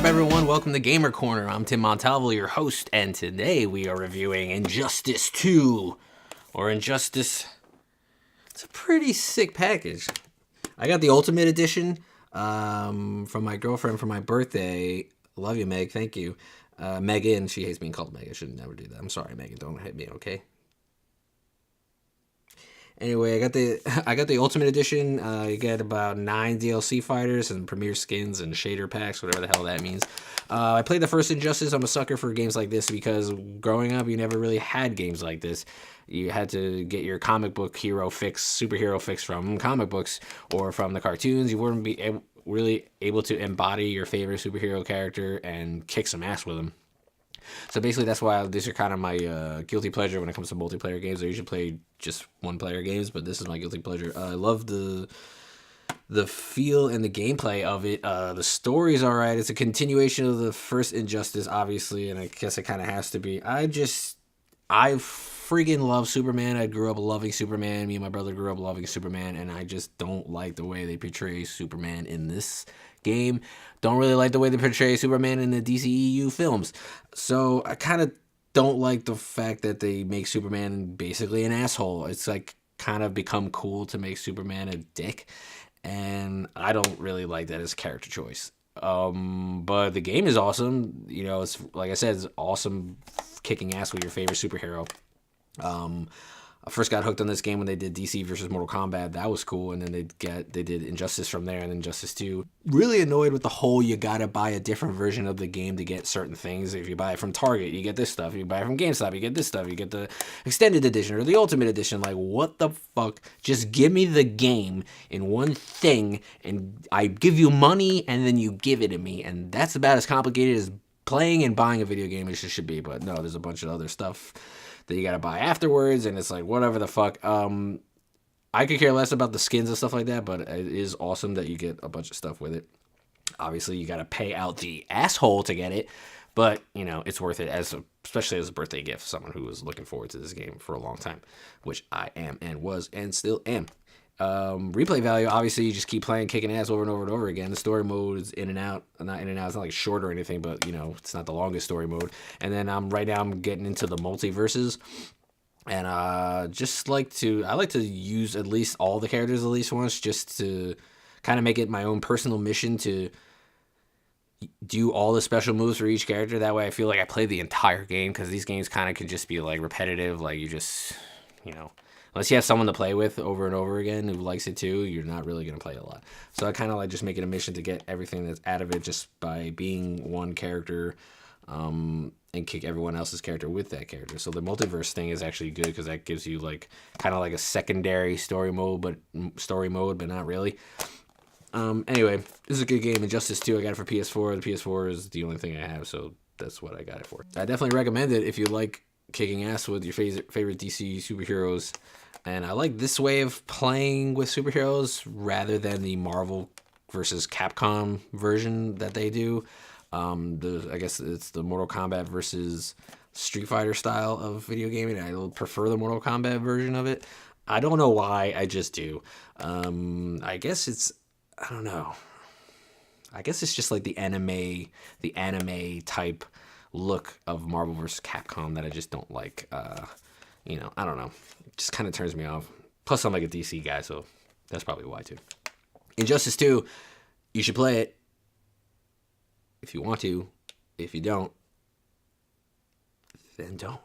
up, everyone? Welcome to Gamer Corner. I'm Tim Montalvo, your host, and today we are reviewing Injustice 2, or Injustice. It's a pretty sick package. I got the Ultimate Edition from my girlfriend for my birthday. Love you, Meg. Thank you. Megan, she hates being called Meg. I should never do that. I'm sorry, Megan. Don't hit me, okay? Anyway, I got the Ultimate Edition. You get about 9 DLC fighters and premier skins and shader packs, whatever the hell that means. I played the first Injustice. I'm a sucker for games like this because growing up, you never really had games like this. You had to get your comic book superhero fix from comic books or from the cartoons. You wouldn't be really able to embody your favorite superhero character and kick some ass with them. So basically, that's why these are kind of my guilty pleasure when it comes to multiplayer games. I usually play just one-player games, but this is my guilty pleasure. I love the feel and the gameplay of it. The story's alright. It's a continuation of the first Injustice, obviously, and I guess it kind of has to be. I freaking love Superman. I grew up loving Superman. Me and my brother grew up loving Superman, and I just don't like the way they portray Superman in this game. Don't really like the way they portray Superman in the DCEU films. So I kind of don't like the fact that they make Superman basically an asshole. It's like kind of become cool to make Superman a dick, and I don't really like that as a character choice. But the game is awesome. You know, it's like I said, it's awesome kicking ass with your favorite superhero. I first got hooked on this game when they did DC versus Mortal Kombat. That was cool, and then they did Injustice from there, and then Injustice 2. Really annoyed with the whole you gotta buy a different version of the game to get certain things. If you buy it from Target, you get this stuff. If you buy it from GameStop, you get this stuff. You get the Extended Edition or the Ultimate Edition. Like, what the fuck? Just give me the game in one thing, and I give you money, and then you give it to me. And that's about as complicated as playing and buying a video game as it should be. But no, there's a bunch of other stuff that you gotta buy afterwards, and it's like, whatever the fuck. I could care less about the skins and stuff like that, but it is awesome that you get a bunch of stuff with it. Obviously, you gotta pay out the asshole to get it, but, you know, it's worth it, especially as a birthday gift, someone who was looking forward to this game for a long time, which I am and was and still am. Replay value, obviously, you just keep playing, kicking ass over and over and over again. The story mode is in and out. Not in and out, it's not like short or anything, but, you know, it's not the longest story mode. And then right now I'm getting into the multiverses, and I like to use at least all the characters at least once, just to kind of make it my own personal mission to do all the special moves for each character. That way I feel like I play the entire game, because these games kind of can just be like repetitive, like you just, you know, unless you have someone to play with over and over again who likes it too, you're not really going to play a lot. So I kind of like just making a mission to get everything that's out of it just by being one character, and kick everyone else's character with that character. So the multiverse thing is actually good, because that gives you like kind of like a secondary story mode, but not really. Anyway, this is a good game. Injustice 2, I got it for PS4. The PS4 is the only thing I have, so that's what I got it for. I definitely recommend it if you like kicking ass with your favorite DC superheroes. And I like this way of playing with superheroes rather than the Marvel versus Capcom version that they do. I guess it's the Mortal Kombat versus Street Fighter style of video gaming. I prefer the Mortal Kombat version of it. I don't know why, I just do. I don't know. I guess it's just like the anime type look of Marvel vs. Capcom that I just don't like. You know, I don't know. It just kind of turns me off. Plus, I'm like a DC guy, so that's probably why too. Injustice 2, you should play it if you want to. If you don't, then don't.